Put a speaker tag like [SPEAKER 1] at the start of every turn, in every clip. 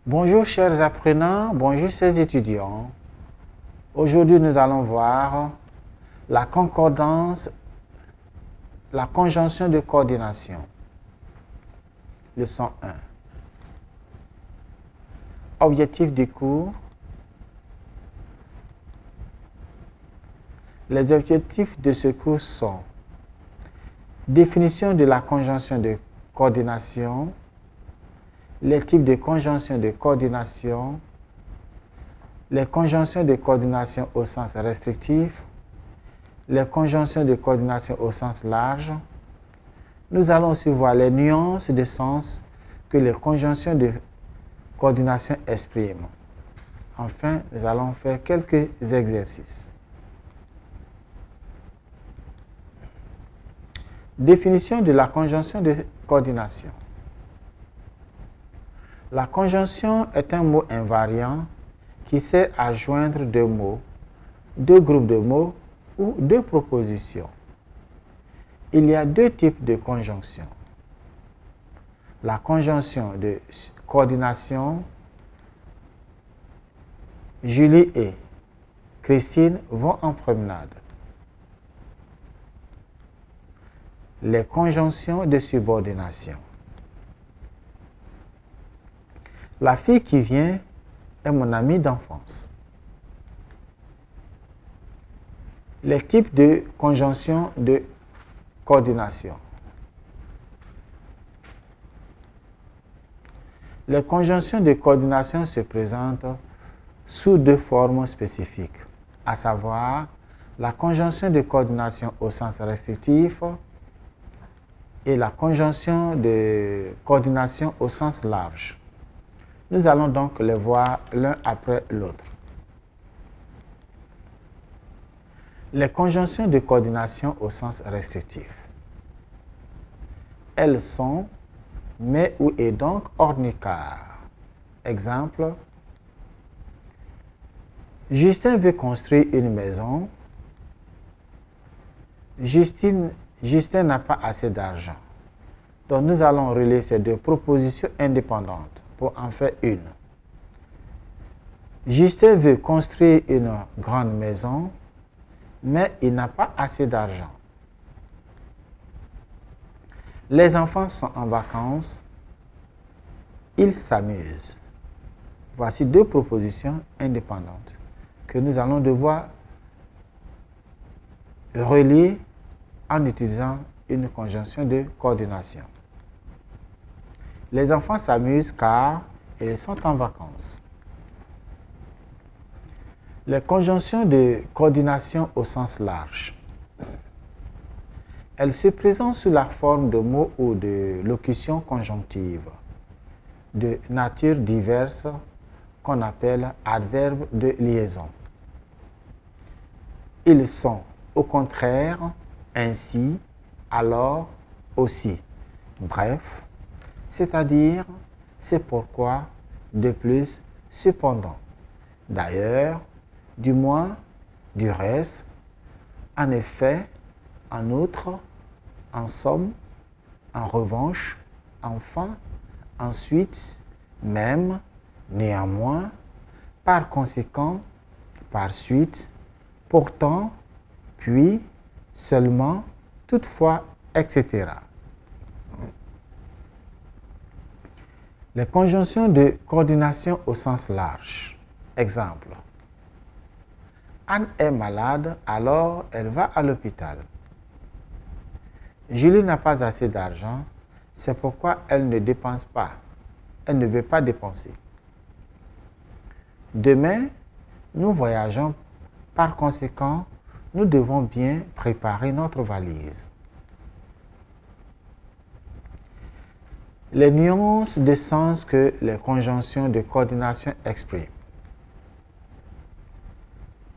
[SPEAKER 1] Bonjour chers apprenants, bonjour chers étudiants. Aujourd'hui nous allons voir la concordance, la conjonction de coordination. Leçon 1. Objectif du cours. Les objectifs de ce cours sont définition de la conjonction de coordination, les types de conjonctions de coordination, les conjonctions de coordination au sens restrictif, les conjonctions de coordination au sens large. Nous allons aussi voir les nuances de sens que les conjonctions de coordination expriment. Enfin, nous allons faire quelques exercices. Définition de la conjonction de coordination. La conjonction est un mot invariant qui sert à joindre deux mots, deux groupes de mots ou deux propositions. Il y a deux types de conjonction. La conjonction de coordination, Julie et Christine vont en promenade. Les conjonctions de subordination. La fille qui vient est mon amie d'enfance. Les types de conjonctions de coordination. Les conjonctions de coordination se présentent sous deux formes spécifiques, à savoir la conjonction de coordination au sens restrictif et la conjonction de coordination au sens large. Nous allons donc les voir l'un après l'autre. Les conjonctions de coordination au sens restrictif. Elles sont mais ou et donc ornicar. Exemple, Justin veut construire une maison. Justin n'a pas assez d'argent. Donc nous allons relier ces deux propositions indépendantes pour en faire une. Justin veut construire une grande maison, mais il n'a pas assez d'argent. Les enfants sont en vacances, ils s'amusent. Voici deux propositions indépendantes que nous allons devoir relier en utilisant une conjonction de coordination. Les enfants s'amusent car ils sont en vacances. Les conjonctions de coordination au sens large. Elles se présentent sous la forme de mots ou de locutions conjonctives de nature diverse qu'on appelle adverbes de liaison. Ils sont au contraire, ainsi, alors, aussi. Bref, c'est-à-dire, c'est pourquoi, de plus, cependant. D'ailleurs, du moins, du reste, en effet, en outre, en somme, en revanche, enfin, ensuite, même, néanmoins, par conséquent, par suite, pourtant, puis, seulement, toutefois, etc. Les conjonctions de coordination au sens large. Exemple. Anne est malade, alors elle va à l'hôpital. Julie n'a pas assez d'argent, c'est pourquoi elle ne dépense pas. Elle ne veut pas dépenser. Demain, nous voyageons, par conséquent, nous devons bien préparer notre valise. Les nuances de sens que les conjonctions de coordination expriment.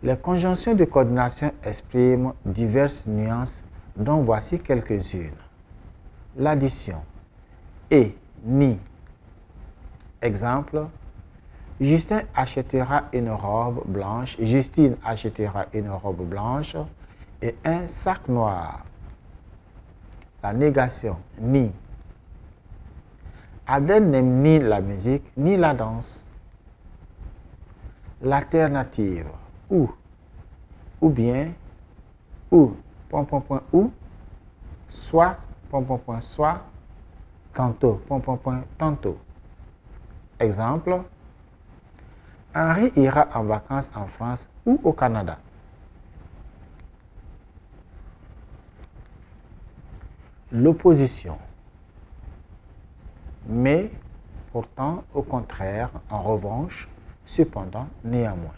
[SPEAKER 1] Les conjonctions de coordination expriment diverses nuances dont voici quelques-unes. L'addition. Et, ni. Exemple, Justin achètera une robe blanche, Justine achètera une robe blanche et un sac noir. La négation, ni. Adèle n'aime ni la musique ni la danse. L'alternative ou bien, ou, ou, soit, soit, tantôt, tantôt. Exemple, Henri ira en vacances en France ou au Canada. L'opposition. Mais, pourtant, au contraire, en revanche, cependant, néanmoins.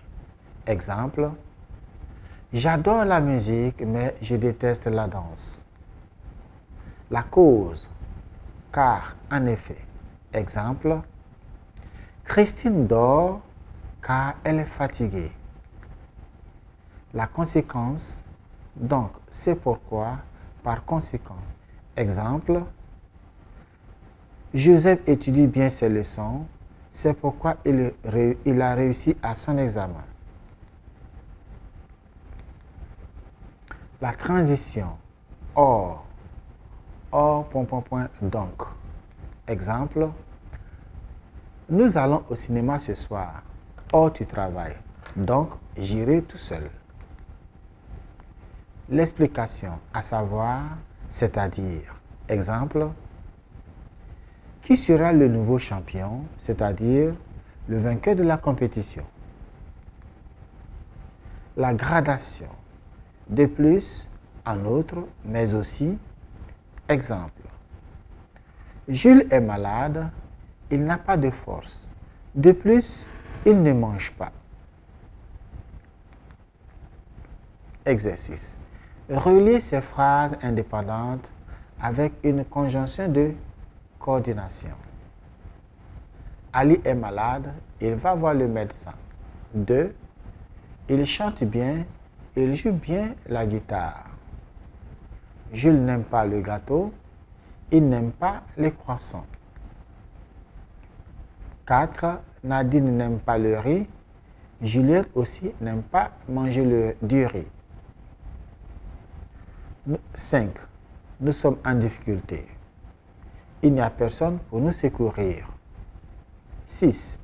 [SPEAKER 1] Exemple, j'adore la musique, mais je déteste la danse. La cause, car, en effet. Exemple, Christine dort car elle est fatiguée. La conséquence, donc, c'est pourquoi, par conséquent. Exemple, Joseph étudie bien ses leçons, c'est pourquoi il a réussi à son examen. La transition, or, donc. Exemple, nous allons au cinéma ce soir. Or, tu travailles. Donc, j'irai tout seul. L'explication, à savoir, c'est-à-dire, exemple, qui sera le nouveau champion, c'est-à-dire le vainqueur de la compétition. La gradation, de plus, en outre, mais aussi, exemple, Jules est malade, il n'a pas de force. De plus, il ne mange pas. Exercice. Reliez ces phrases indépendantes avec une conjonction de coordination. Ali est malade, il va voir le médecin. 2. Il chante bien, il joue bien la guitare. Jules n'aime pas le gâteau, il n'aime pas les croissants. 4. Nadine n'aime pas le riz, Juliette aussi n'aime pas manger du riz. 5. Nous sommes en difficulté. Il n'y a personne pour nous secourir. 6.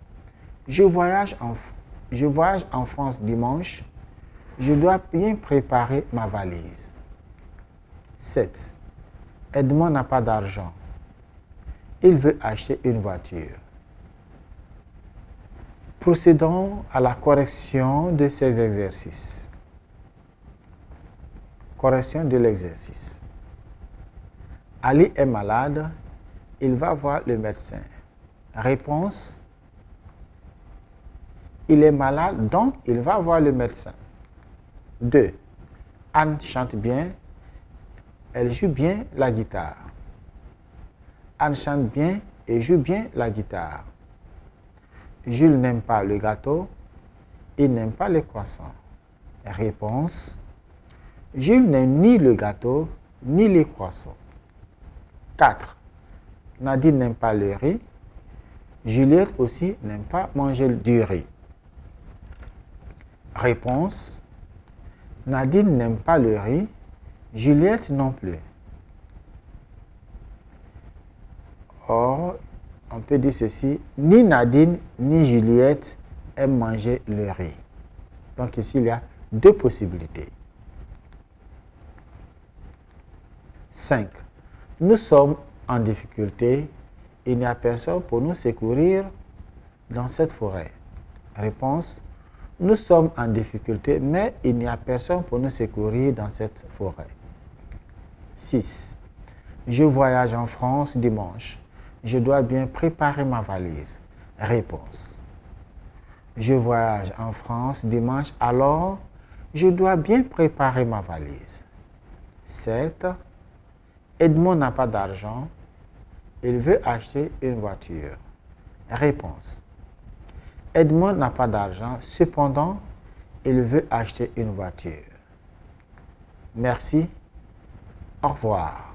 [SPEAKER 1] Je voyage en France dimanche. Je dois bien préparer ma valise. 7. Edmond n'a pas d'argent. Il veut acheter une voiture. Procédons à la correction de ces exercices. Correction de l'exercice. Ali est malade, il va voir le médecin. Réponse. Il est malade, donc il va voir le médecin. 2. Anne chante bien, elle joue bien la guitare. Anne chante bien et joue bien la guitare. Jules n'aime pas le gâteau, il n'aime pas les croissants. Réponse. Jules n'aime ni le gâteau, ni les croissants. 4. Nadine n'aime pas le riz. Juliette aussi n'aime pas manger du riz. Réponse. Nadine n'aime pas le riz. Juliette non plus. Or, on peut dire ceci, ni Nadine ni Juliette aiment manger le riz. Donc ici, il y a 2 possibilités. 5. Nous sommes en difficulté. Il n'y a personne pour nous secourir dans cette forêt. Réponse. Nous sommes en difficulté, mais il n'y a personne pour nous secourir dans cette forêt. 6. Je voyage en France dimanche. Je dois bien préparer ma valise. Réponse. Je voyage en France dimanche, alors je dois bien préparer ma valise. 7. Edmond n'a pas d'argent. Il veut acheter une voiture. Réponse. Edmond n'a pas d'argent, cependant, il veut acheter une voiture. Merci. Au revoir.